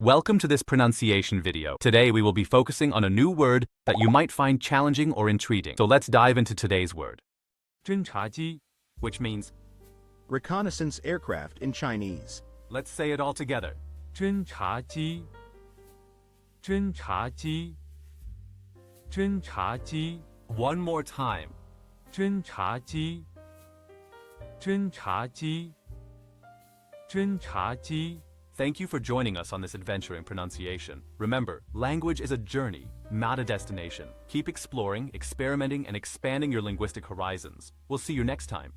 Welcome to this pronunciation video. Today we will be focusing on a new word that you might find challenging or intriguing. So let's dive into today's word. 侦察机 Which means, reconnaissance aircraft in Chinese. let's say it all together. 侦察机侦察机侦察机 One more time. 侦察机侦察机侦察机 Thank you for joining us on this adventure in pronunciation. Remember, language is a journey, not a destination. Keep exploring, experimenting, and expanding your linguistic horizons. We'll see you next time.